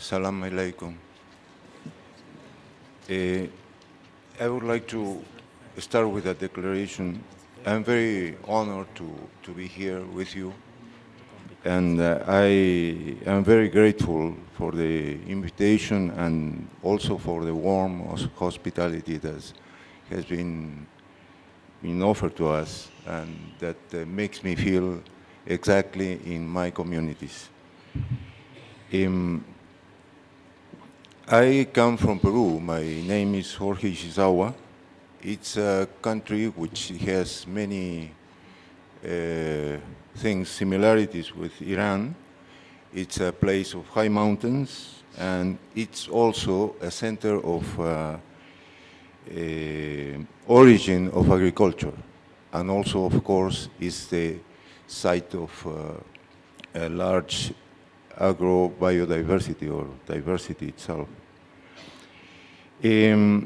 Assalamu alaikum. I would like to start with a declaration. I'm very honored to be here with you. And I am very grateful for the invitation and also for the warm hospitality that has been offered to us, and that makes me feel exactly in my communities. I come from Peru. My name is Khorkhi Sheizawa. It's a country which has many things, similarities with Iran. It's a place of high mountains, and it's also a center of origin of agriculture. And also, of course, is the site of a large agro-biodiversity or diversity itself. I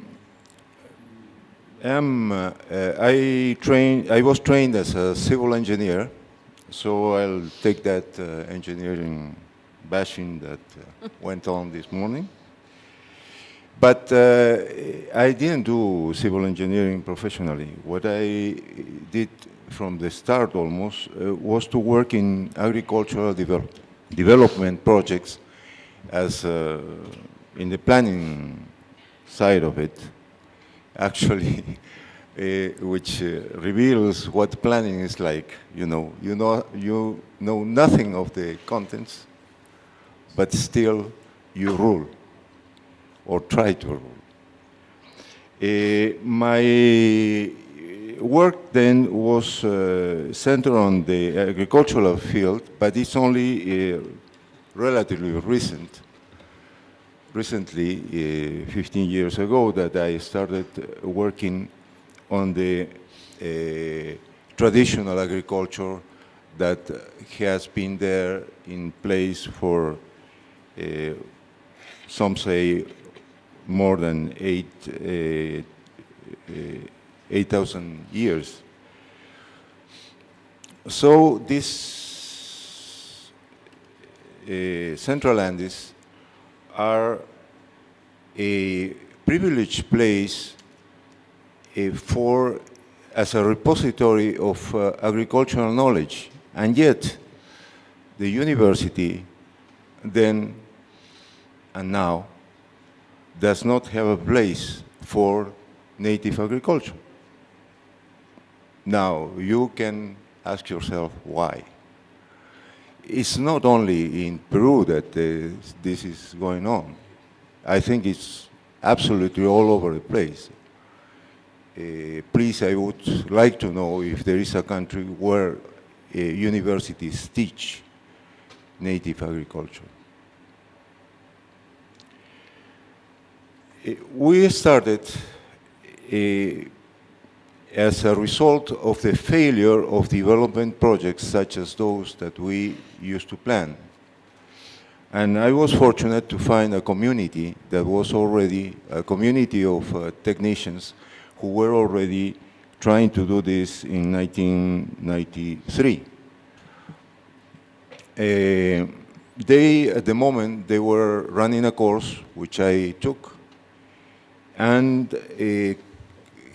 was trained as a civil engineer, so I'll take that engineering bashing that went on this morning. But I didn't do civil engineering professionally. What I did from the start almost was to work in agricultural development projects as in the planning side of it, actually, which reveals what planning is like. You know nothing of the contents, but still you rule, or try to rule. My work then was centered on the agricultural field, but it's only relatively recent. Recently, 15 years ago, that I started working on the traditional agriculture that has been there in place for, some say, more than 8,000 years. So these Central Andes are a privileged place as a repository of agricultural knowledge, and yet the university then and now does not have a place for native agriculture. Now, you can ask yourself why. It's not only in Peru that this is going on. I think it's absolutely all over the place. Please, I would like to know if there is a country where universities teach native agriculture. We started as a result of the failure of development projects such as those that we used to plan. And I was fortunate to find a community that was already a community of technicians who were already trying to do this in 1993. At the moment, they were running a course, which I took, and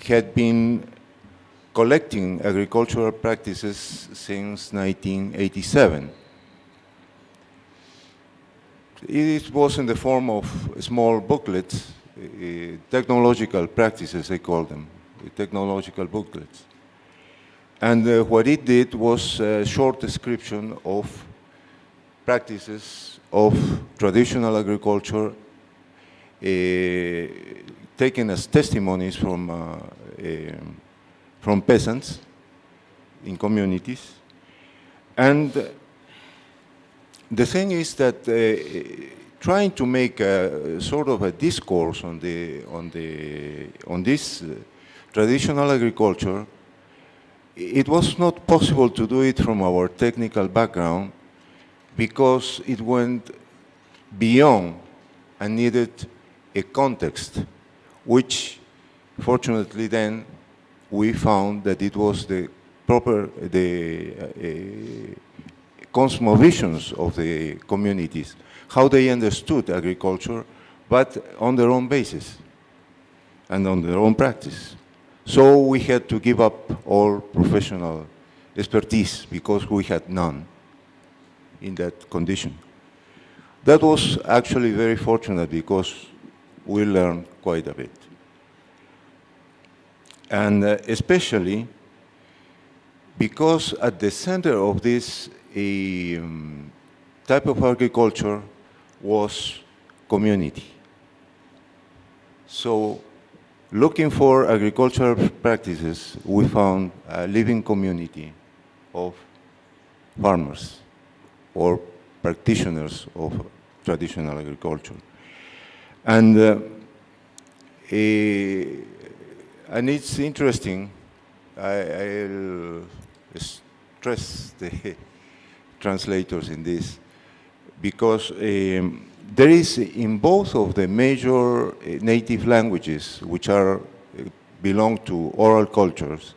had been collecting agricultural practices since 1987. It was in the form of small booklets, technological practices, I call them, technological booklets. And what it did was a short description of practices of traditional agriculture taken as testimonies from peasants in communities. And the thing is that trying to make a sort of a discourse on this traditional agriculture, it was not possible to do it from our technical background because it went beyond and needed a context, which fortunately then we found that it was the cosmovisions of the communities how they understood agriculture, but on their own basis and on their own practice. So we had to give up all professional expertise because we had none in that condition. That was actually very fortunate because we learned quite a bit. And especially because at the center of this type of agriculture was community. So looking for agricultural practices, we found a living community of farmers or practitioners of traditional agriculture. And it's interesting, I'll stress the translators in this, because there is in both of the major native languages, which are belong to oral cultures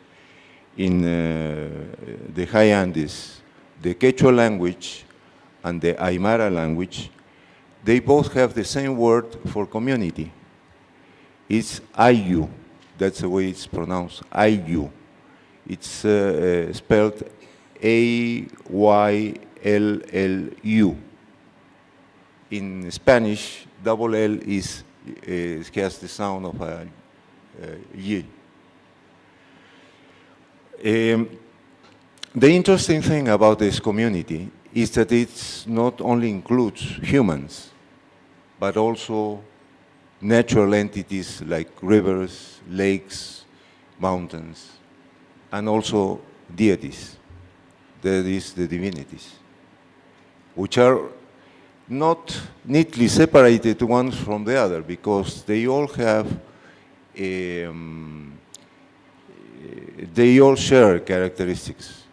in the high Andes, the Quechua language and the Aymara language, they both have the same word for community. It's Ayu. That's the way it's pronounced, Ayu. It's spelled A-Y-L-L-U. In Spanish, double L has the sound of a Y. The interesting thing about this community is that it not only includes humans, but also natural entities like rivers, lakes, mountains, and also deities, that is, the divinities, which are not neatly separated ones from the other, because they all have, they all share characteristics.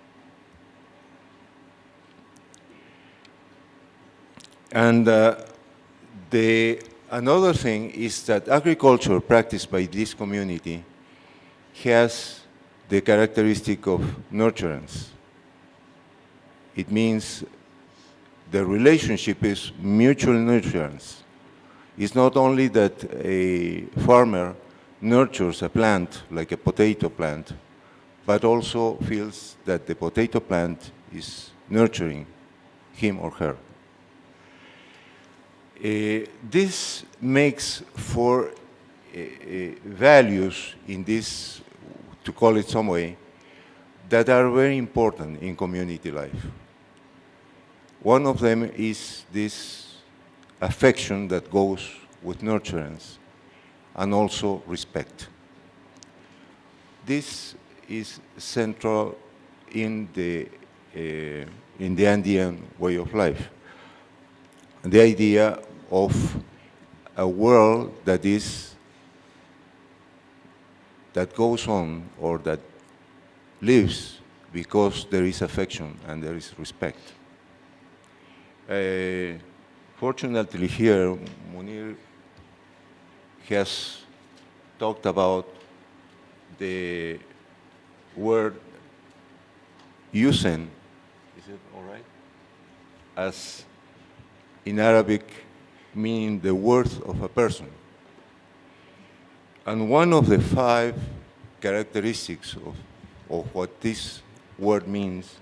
And another thing is that agriculture practiced by this community has the characteristic of nurturance. It means the relationship is mutual nurturance. It's not only that a farmer nurtures a plant, like a potato plant, but also feels that the potato plant is nurturing him or her. This makes for values in this, to call it some way, that are very important in community life. One of them is this affection that goes with nurturance, and also respect. This is central in the Andean way of life. The idea of a world that goes on, or that lives because there is affection and there is respect. Fortunately here, Munir has talked about the word yusen, is it all right? As in Arabic, meaning the worth of a person. And one of the 5 characteristics of what this word means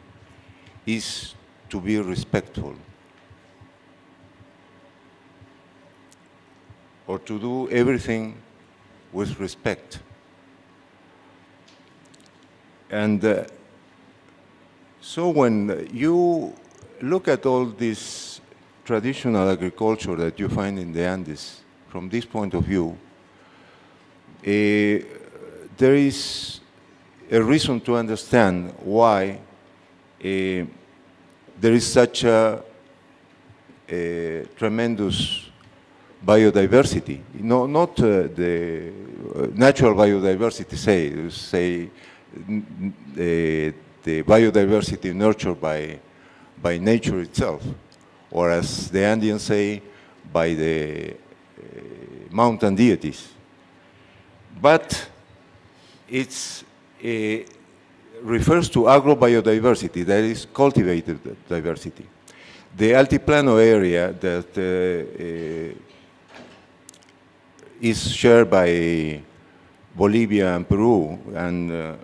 is to be respectful, or to do everything with respect. And so when you look at all this traditional agriculture that you find in the Andes, from this point of view, there is a reason to understand why there is such a tremendous biodiversity. No, not the natural biodiversity, say the biodiversity nurtured by nature itself, or as the Andeans say, by the mountain deities. But it refers to agrobiodiversity, that is cultivated diversity. The Altiplano area that is shared by Bolivia and Peru, and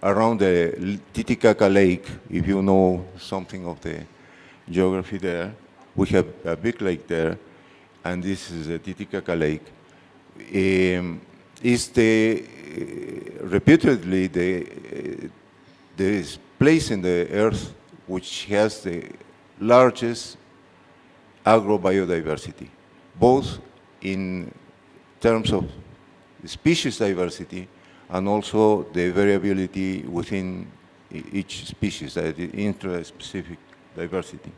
around the Titicaca Lake, if you know something of the geography there, we have a big lake there, and this is the Titicaca Lake. Is reputedly the place in the earth which has the largest agrobiodiversity, both in terms of species diversity and also the variability within each species, the intra-specific diversity.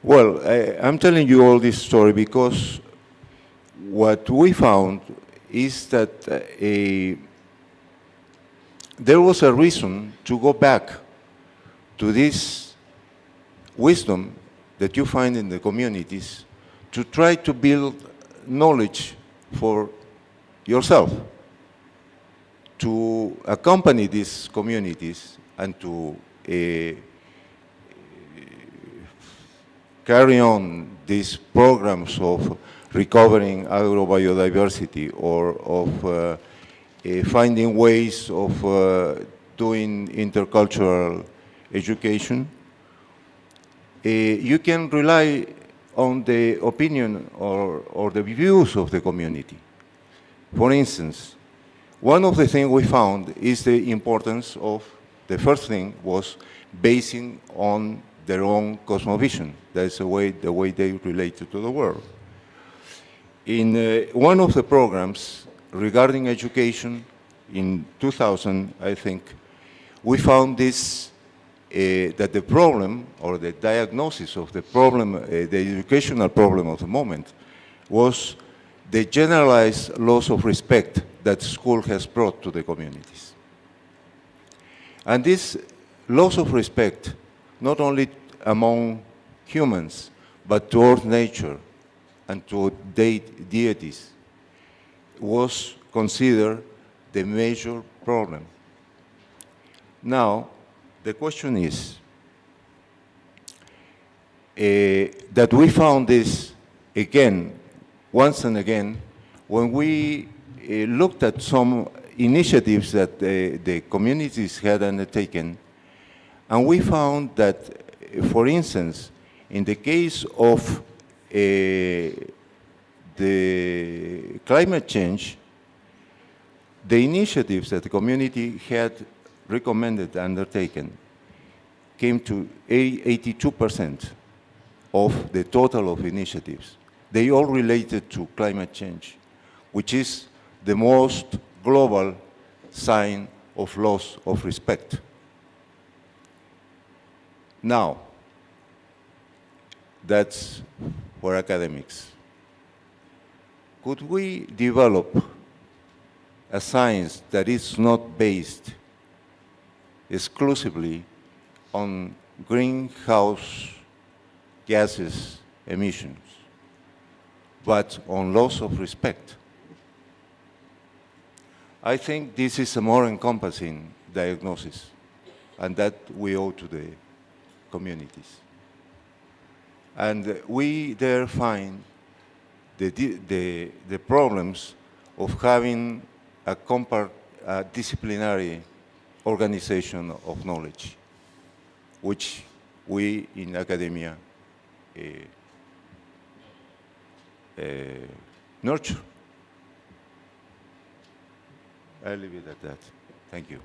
Well, I'm telling you all this story because what we found is that there was a reason to go back to this wisdom that you find in the communities to try to build knowledge for yourself, to accompany these communities and to carry on these programs of recovering agrobiodiversity or of finding ways of doing intercultural education. You can rely on the opinion or the views of the community. For instance, one of the things we found is the importance of, the first thing was basing on their own cosmovision. That's the way they related to the world. In one of the programs regarding education in 2000, I think, we found this, that the problem or the diagnosis of the problem, the educational problem of the moment, was the generalized loss of respect that school has brought to the communities. And this loss of respect, not only among humans, but towards nature and to deities, was considered the major problem. Now, the question is that we found this again, once and again, when we looked at some initiatives that the communities had undertaken, and we found that, for instance, in the case of the climate change, the initiatives that the community had recommended and undertaken came to 82% of the total of initiatives. They all related to climate change, which is the most global sign of loss of respect. Now, that's for academics. Could we develop a science that is not based exclusively on greenhouse gases emissions, but on loss of respect? I think this is a more encompassing diagnosis, and that we owe to the communities. And we there find the problems of having a disciplinary organization of knowledge, which we in academia nurture. I'll leave it at that. Thank you.